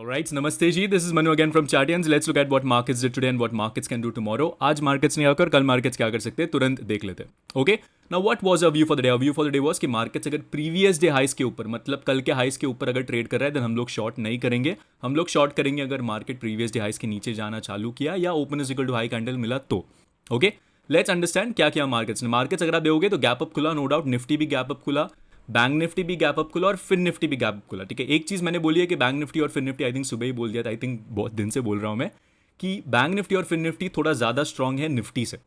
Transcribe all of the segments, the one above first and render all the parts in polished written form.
Alright, नमस्ते जी, this is Manu again from Chartians. Let's look at what markets did today and what markets can do tomorrow. आज markets ने आकर कल markets क्या कर सकते हैं तुरंत देख लेते हैं. Okay, now what was a view for the day? View for the day was कि मार्केट्स अगर प्रीवियस डे हाइस के ऊपर, मतलब कल के हाइस के ऊपर अगर ट्रेड कर रहा है देन हम लोग शॉर्ट नहीं करेंगे. हम लोग शॉर्ट करेंगे अगर मार्केट प्रीवियस डे हाइस के नीचे जाना चालू किया या open is equal to high candle मिला तो. ओके, लेट्स अंडरस्टैंड क्या किया मार्केट्स ने. मार्केट्स अगर आप देखोगे तो गैप अप खुला, नो डाउट. निफ्टी भी गैप अप खुला, बैंक निफ्टी भी गैप अप खुला और फिन निफ्टी भी गैप अप खुला. ठीक है, एक चीज मैंने बोली है कि बैंक निफ्टी और फिन निफ्टी आई थिंक सुबह ही बोल दिया था, आई थिंक बहुत दिन से बोल रहा हूं मैं कि बैंक निफ्टी और फिन निफ्टी थोड़ा ज्यादा स्ट्रांग है निफ्टी से.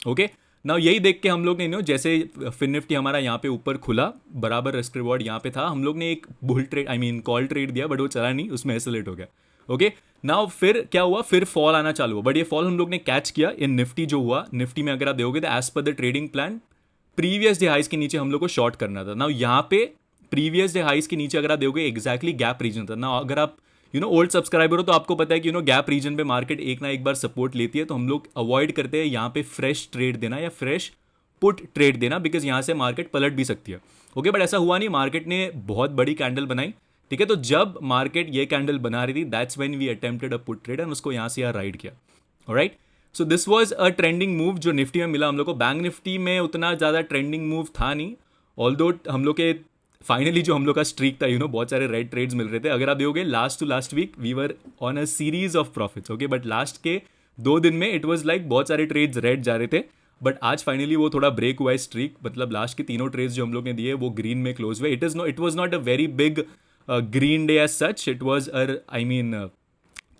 ओके, ना यही देख के हम लोग ने जैसे फिन निफ्टी हमारा यहाँ पे ऊपर खुला, बराबर रिस्क रिवॉर्ड यहाँ पे था, हम लोग ने एक bull trade I mean call trade दिया बट वो चला नहीं, उसमें एसोलेट हो गया. ओके, नाउ फिर क्या हुआ, फिर फॉल आना चालू हुआ बट ये फॉल हम लोग ने कैच किया इन निफ्टी. जो हुआ निफ्टी में अगर आप देखोगे तो as per the trading plan previous day highs के नीचे हम लोग को शॉर्ट करना था. ना यहाँ पे प्रीवियस डे हाइस के नीचे अगर आप देखोगे एग्जैक्टली गैप रीजन था. ना अगर आप ओल्ड सब्सक्राइबर हो तो आपको पता है कि गैप रीजन पे मार्केट एक ना एक बार सपोर्ट लेती है, तो हम लोग अवॉइड करते हैं यहाँ पे फ्रेश ट्रेड देना या फ्रेश पुट ट्रेड देना, बिकॉज यहाँ से मार्केट पलट भी सकती है. ओके, बट ऐसा हुआ नहीं, मार्केट ने बहुत बड़ी कैंडल बनाई. ठीक है, तो जब मार्केट ये कैंडल बना रही थी that's when we attempted a put trade and उसको यहाँ से यहाँ राइड किया. Alright, so this was a trending move जो निफ्टी में मिला हम लोग को. बैंक निफ्टी में उतना ज़्यादा ट्रेंडिंग मूव था नहीं, ऑल्दो हम लोग के फाइनली जो हम लोग का स्ट्रीक था बहुत सारे रेड ट्रेड्स मिल रहे थे. अगर आप देखोगे last to last week we were on a series of profits. Okay, but last के 2 दिन में इट वाज लाइक बहुत सारे ट्रेड्स रेड जा रहे थे. बट आज फाइनली वो थोड़ा ब्रेक हुआ है स्ट्रीक, मतलब लास्ट के तीनों ट्रेड्स जो हम लोग ने दिए वो ग्रीन में क्लोज हुए. It was not a very big green day as such. It was I mean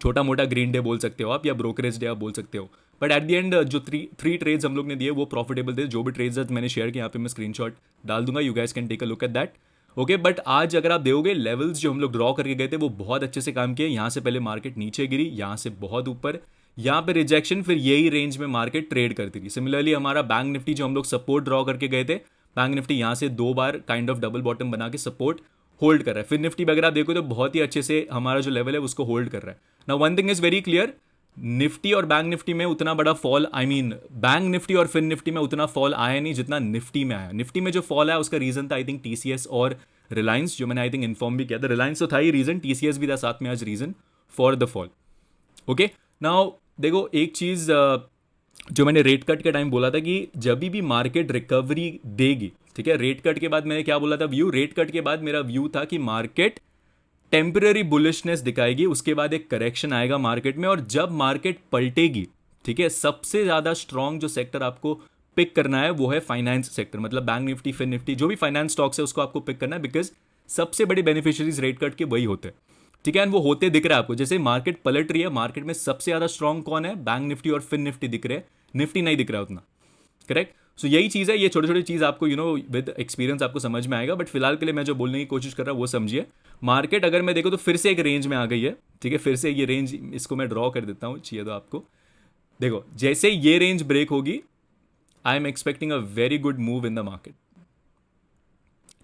छोटा मोटा ग्रीन डे बोल सकते हो आप या ब्रोकरेज डे आप बोल सकते हो. बट एट द एंड जो थ्री ट्रेड्स हम लोग ने दिए वो प्रॉफिटेबल थे. जो भी ट्रेड्स मैंने शेयर किया यहाँ पे मैं स्क्रीनशॉट डाल दूंगा, you guys can take a look at that. Okay, but आज अगर आप देखोगे लेवल्स जो हम लोग ड्रॉ करके गए थे वो बहुत अच्छे से काम किए. यहाँ से पहले मार्केट नीचे गिरी, यहाँ से बहुत ऊपर, यहाँ पे रिजेक्शन, फिर यही रेंज में मार्केट ट्रेड करती थी. सिमिलरली हमारा बैंक निफ्टी जो हम लोग सपोर्ट ड्रॉ करके गए थे, बैंक निफ्टी यहाँ से 2 बार काइंड ऑफ डबल बॉटम बना के सपोर्ट होल्ड कर रहा है. फिर निफ्टी भी अगर आप देखो तो बहुत ही अच्छे से हमारा जो लेवल है उसको होल्ड कर रहा है. Now one thing is very clear, Nifty और बैंक निफ्टी में उतना बड़ा fall, I mean bank Nifty और फिन निफ्टी में उतना फॉल आया नहीं जितना निफ्टी में आया. निफ्टी में जो फॉल आया उसका रीजन था आई थिंक टीसीएस और रिलायंस, जो मैंने आई थिंक इन्फॉर्म भी किया था. रिलायंस तो था ही रीजन, टीसीएस भी था साथ में आज reason for the fall. Okay, now देखो एक चीज जो मैंने रेट कट के टाइम बोला था कि जब भी मार्केट रिकवरी देगी, ठीक है, रेट कट के बाद मैंने क्या बोला था व्यू, रेट कट के बाद मेरा व्यू था कि मार्केट टेम्पररी बुलिशनेस दिखाएगी, उसके बाद एक करेक्शन आएगा मार्केट में, और जब मार्केट पलटेगी, ठीक है, सबसे ज्यादा स्ट्रांग जो सेक्टर आपको पिक करना है वो है फाइनेंस सेक्टर. मतलब बैंक निफ्टी, फिन निफ्टी, जो भी फाइनेंस स्टॉक्स है उसको आपको पिक करना है, बिकॉज सबसे बड़े बेनिफिशियरीज रेट कट के वही होते हैं. ठीक है, एंड वो होते दिख रहा है आपको. जैसे मार्केट पलट रही है, मार्केट में सबसे ज्यादा स्ट्रांग कौन है, बैंक निफ्टी और फिन निफ्टी दिख रहे हैं, निफ्टी नहीं दिख रहा है उतना. करेक्ट, सो यही चीज़ है, ये छोटी छोटी चीज़ आपको विद एक्सपीरियंस आपको समझ में आएगा. बट फिलहाल के लिए मैं जो बोलने की कोशिश कर रहा हूँ वो समझिए. मार्केट अगर मैं देखो तो फिर से एक रेंज में आ गई है. ठीक है, फिर से ये रेंज, इसको मैं ड्रॉ कर देता हूँ, चाहिए तो आपको देखो, जैसे ये रेंज ब्रेक होगी I am expecting a very good move in the market.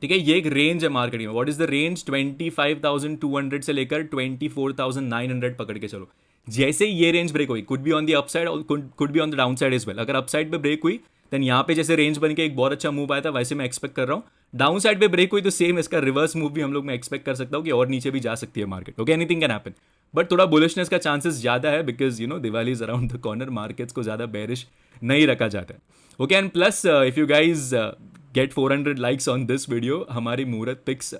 ठीक है, ये एक रेंज है मार्केट में. व्हाट इज द रेंज, 25,200 से लेकर 24,900 पकड़ के चलो. जैसे ही ये रेंज ब्रेक हुई, could be on the upside और could be on the down side as well. अगर अपसाइड पे ब्रेक हुई देन यहाँ पे जैसे रेंज बन के एक बहुत अच्छा मूव आया था वैसे मैं एक्सपेक्ट कर रहा हूँ. डाउन साइड पे ब्रेक हुई तो सेम इसका रिवर्स मूव भी हम लोग मैं एक्सपेक्ट कर सकता हूँ कि और नीचे भी जा सकती है market. Okay, anything can happen, but थोड़ा बुलिशनेस का चांसेस ज्यादा है because Diwali is around the corner, markets को ज्यादा बेरिश नहीं रखा जाता है. Okay, and plus if you guys get 400 likes on this video, हमारी मुहूर्त पिक्स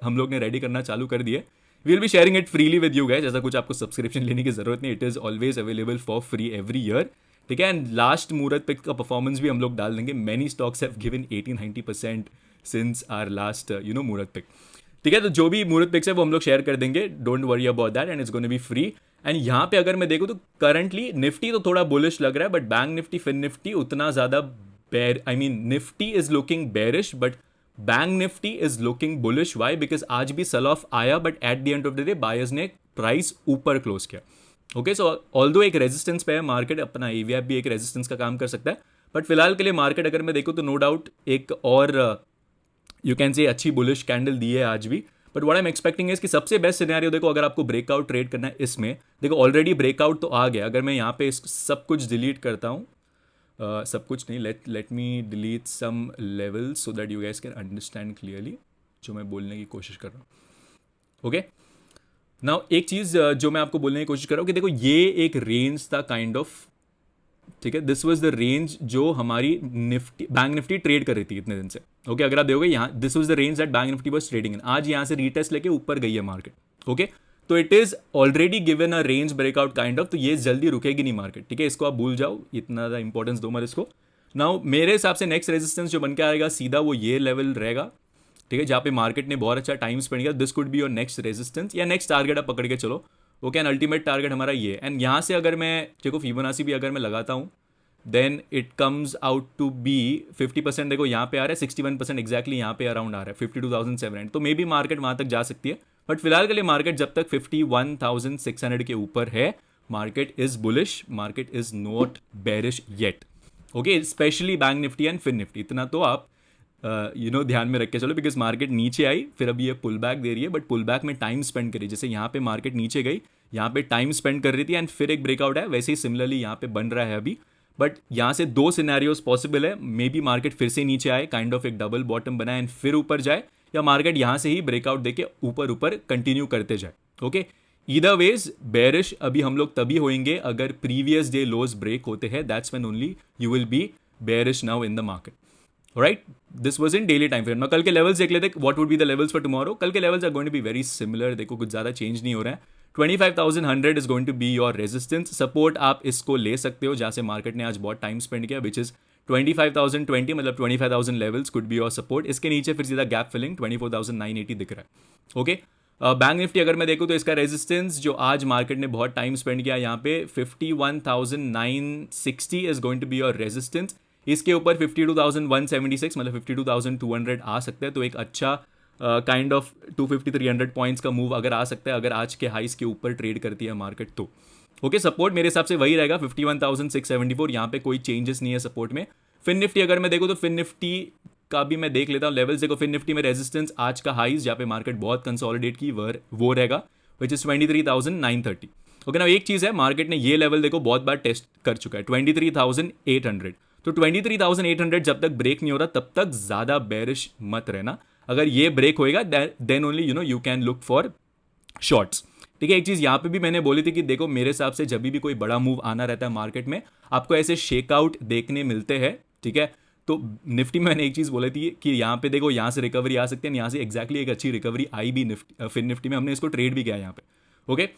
हम लोग ने रेडी करना चालू कर दिए. We will be sharing it freely with you guys. ऐसा कुछ आपको सब्सक्रिप्शन लेने की जरूरत नहीं, it is always available for free every year. ठीक है, एंड लास्ट मुहूर्त पिक का परफॉर्मेंस भी हम लोग डाल देंगे. Many stocks have given 80-90% since our last muhurat pick. ठीक है, तो जो भी मुहूर्त पिक्स है वो हम लोग शेयर कर देंगे, don't worry about that, and it's gonna be free. And यहाँ पे अगर मैं देखूँ तो करंटली निफ्टी तो थोड़ा बुलिश लग रहा है, but bank Nifty, fin Nifty उतना ज्यादा I mean Nifty is looking bearish but bank Nifty is looking bullish. Why, because आज भी सेल ऑफ आया but at the end of the day buyers ने प्राइस ऊपर क्लोज किया. Okay, so although एक resistance पे है मार्केट, अपना एवीएफ भी एक रेजिस्टेंस का काम कर सकता है. बट फिलहाल के लिए मार्केट अगर मैं देखूँ तो नो डाउट एक और यू कैन से अच्छी बुलिश कैंडल दी है आज भी. But what I am expecting है कि सबसे बेस्ट सिनेरियो देखो, अगर आपको ब्रेकआउट ट्रेड करना है इसमें, देखो ऑलरेडी ब्रेकआउट तो आ गया. अगर मैं यहाँ पे सब कुछ डिलीट करता हूँ, सब कुछ नहीं, let me delete some level so that you guys can understand clearly जो मैं बोलने की कोशिश कर रहा हूँ. ओके, नाउ एक चीज़ जो मैं आपको बोलने की कोशिश कर रहा हूँ कि देखो ये एक रेंज था काइंड ऑफ, ठीक है, दिस वाज द रेंज जो हमारी निफ्टी बैंक निफ्टी ट्रेड कर रही थी इतने दिन से। ओके अगर आप देखोगे यहाँ this was the range that bank Nifty was trading in, आज यहाँ से रीटेस्ट लेके ऊपर गई है मार्केट। ओके तो it is already given a range breakout kind of, तो ये जल्दी रुकेगी नहीं मार्केट, ठीक है, इसको आप भूल जाओ, इतना ज़्यादा इंपॉर्टेंस दो मत इसको। नाउ मेरे हिसाब से नेक्स्ट रेजिस्टेंस जो बन के आएगा सीधा वो ये लेवल रहेगा, ठीक है, जहाँ पे मार्केट ने बहुत अच्छा टाइम स्पेंड किया, this could be your next resistance या नेक्स्ट टारगेट आप पकड़ के चलो। ओके एंड अल्टीमेट टारगेट हमारा ये, एंड यहाँ से अगर मैं देखो फिबोनाची भी अगर मैं लगाता हूँ then it comes out to be 50%, देखो यहाँ पे आ रहा है 61% एक्जैक्टली यहाँ पे अराउंड आ रहा है 52,700, तो मे बी मार्केट वहाँ तक जा सकती है, बट फिलहाल के लिए मार्केट जब तक 51,600 के ऊपर है market is bullish, market is not bearish yet. Okay specially bank Nifty and fin Nifty, इतना तो आप ध्यान में रख के चलो, बिकॉज मार्केट नीचे आई फिर अभी ये पुल बैक दे रही है, बट पुल बैक में टाइम स्पेंड करी, जैसे यहाँ पे मार्केट नीचे गई यहाँ पे टाइम स्पेंड कर रही थी एंड फिर एक ब्रेकआउट है, वैसे ही सिमिलरली यहाँ पे बन रहा है अभी, बट यहाँ से दो सिनेरियोज पॉसिबल है, मे बी मार्केट फिर से नीचे आए काइंड ऑफ एक डबल बॉटम बनाए एंड फिर ऊपर जाए, या मार्केट यहाँ से ही ब्रेकआउट देके ऊपर ऊपर कंटिन्यू करते जाए। ओके ईदर वेज बेरिश अभी हम लोग तभी होंगे अगर प्रीवियस डे लोज ब्रेक होते हैं, that's when only you will be bearish now in the market. Right this was in daily time frame. कल के लेवल्स देख लेते what would be the levels for tomorrow. कल के levels are going to be very similar, देखो कुछ ज़्यादा change नहीं हो रहा है। 25,100 is going to be your resistance, support आप इसको ले सकते हो जहाँ से मार्केट ने आज बहुत टाइम स्पेंड किया, विच इज 25,020, मतलब 25,000 levels could be your support. इसके नीचे फिर सीधा गैप फिलिंग 24,980 दिख रहा है। ओके बैंक निफ्टी अगर मैं देखूँ तो इसका रेजिस्टेंस जो आज मार्केट ने बहुत टाइम स्पेंड किया यहाँ पे 51,960 is going to be your resistance, इसके ऊपर 52,176 मतलब 52,200 आ सकता है, तो एक अच्छा काइंड ऑफ 250-300 पॉइंट्स का मूव अगर आ सकता है अगर आज के हाइस के ऊपर ट्रेड करती है मार्केट तो। ओके सपोर्ट मेरे हिसाब से वही रहेगा 51,674, यहाँ पे कोई चेंजेस नहीं है सपोर्ट में। फिन निफ्टी अगर मैं देखूँ तो फिन निफ्टी का भी मैं देख लेता हूँ लेवल्स, देखो फिन निफ्टी में रेजिस्टेंस आज का हाइस जहाँ पे मार्केट बहुत कंसोलिडेट की वो रहेगा विच इज 23,930। ओके ना एक चीज़ है, मार्केट ने ये लेवल देखो बहुत बार टेस्ट कर चुका है 23,800, तो 23,800 जब तक ब्रेक नहीं हो रहा तब तक ज़्यादा बेरिश मत रहना, अगर ये ब्रेक होएगा then only you can look for shorts. ठीक है एक चीज़ यहाँ पे भी मैंने बोली थी कि देखो मेरे हिसाब से जब भी कोई बड़ा मूव आना रहता है मार्केट में आपको ऐसे शेकआउट देखने मिलते हैं, ठीक है, तो निफ्टी में मैंने एक चीज़ बोली थी कि यहाँ पे देखो यहाँ से रिकवरी आ सकती है, यहाँ से एक्जैक्टली एक अच्छी रिकवरी आई भी फिन निफ्टी में, हमने इसको ट्रेड भी किया यहाँ पे। ओके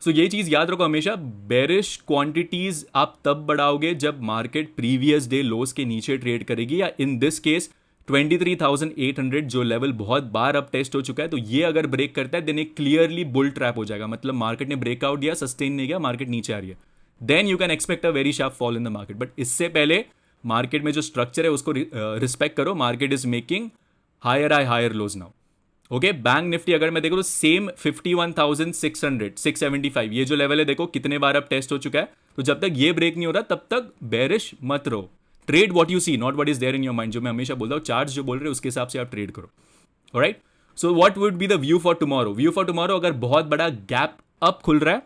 सो ये चीज़ याद रखो हमेशा, बेरिश क्वांटिटीज आप तब बढ़ाओगे जब मार्केट प्रीवियस डे लोस के नीचे ट्रेड करेगी, या इन दिस केस 23,800 जो लेवल बहुत बार अब टेस्ट हो चुका है, तो ये अगर ब्रेक करता है देन एक क्लियरली बुल ट्रैप हो जाएगा, मतलब मार्केट ने ब्रेकआउट दिया सस्टेन नहीं किया मार्केट नीचे आ रही है, then you can expect a very sharp fall in the market. But इससे पहले मार्केट में जो स्ट्रक्चर है उसको रिस्पेक्ट करो, market is making higher lows now. Okay bank Nifty अगर मैं देखो तो सेम 51,600 675 ये जो लेवल है देखो कितने बार अब टेस्ट हो चुका है, तो जब तक ये ब्रेक नहीं हो रहा तब तक बेरिश मत रहो, trade what you see not what is there in your mind, जो मैं हमेशा बोलता हूँ चार्ट्स जो बोल रहे हैं उसके हिसाब से आप ट्रेड करो। Alright so what would be the view for tomorrow, view for tomorrow अगर बहुत बड़ा गैप अप खुल रहा है,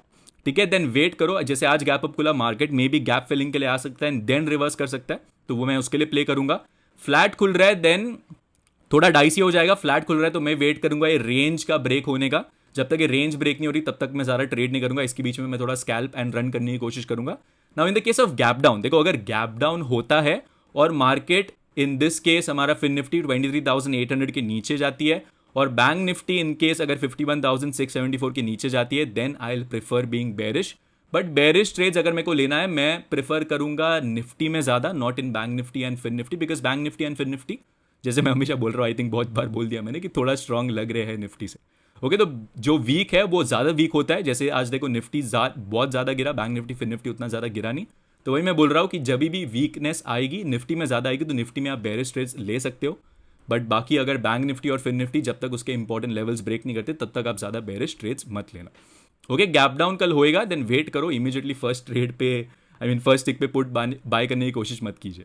ठीक है, देन वेट करो, जैसे आज गैप अप खुला मार्केट में भी गैप फिलिंग के लिए आ सकता है देन रिवर्स कर सकता है, तो वो मैं उसके लिए प्ले करूंगा। फ्लैट खुल रहा है देन थोड़ा डाइसी हो जाएगा, फ्लैट खुल रहा है तो मैं वेट करूंगा ये रेंज का ब्रेक होने का, जब तक ये रेंज ब्रेक नहीं हो रही तब तक मैं ज़्यादा ट्रेड नहीं करूंगा, इसके बीच में मैं थोड़ा स्कैल्प एंड रन करने की कोशिश करूंगा। Now in the case of gap down, देखो अगर गैप डाउन होता है और मार्केट इन दिस केस हमारा फिन निफ्टी 23,800 के नीचे जाती है और बैंक निफ्टी इन केस अगर 51,674 के नीचे जाती है, then I will prefer being bearish. But bearish trades अगर मेरे को लेना है मैं प्रेफर करूंगा निफ्टी में ज़्यादा, not in bank Nifty and fin Nifty, because bank Nifty and fin Nifty जैसे मैं हमेशा बोल रहा हूँ, आई थिंक बहुत बार बोल दिया मैंने कि थोड़ा स्ट्रांग लग रहे हैं निफ्टी से। ओके तो जो वीक है वो ज़्यादा वीक होता है, जैसे आज देखो निफ्टी बहुत ज़्यादा गिरा, बैंक निफ्टी फिन निफ्टी उतना ज़्यादा गिरा नहीं, तो वही मैं बोल रहा हूँ कि जब भी वीकनेस आएगी निफ्टी में ज़्यादा आएगी तो निफ्टी में आप बेरिश ट्रेड्स ले सकते हो, बट बाकी अगर बैंक निफ्टी और फिन निफ्टी जब तक उसके इंपॉर्टेंट लेवल्स ब्रेक नहीं करते तब तक आप ज़्यादा बेरिश ट्रेड्स मत लेना। ओके गैप डाउन कल होएगा देन वेट करो, इमीडिएटली फर्स्ट ट्रेड पे फर्स्ट टिक पे पुट बाय करने की कोशिश मत कीजिए,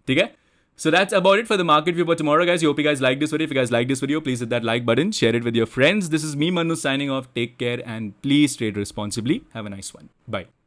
ठीक है। So that's about it for the market view for tomorrow, guys. I hope you guys like this video. If you guys like this video, please hit that like button, share it with your friends. This is me, Manu, signing off. Take care and please trade responsibly. Have a nice one. Bye.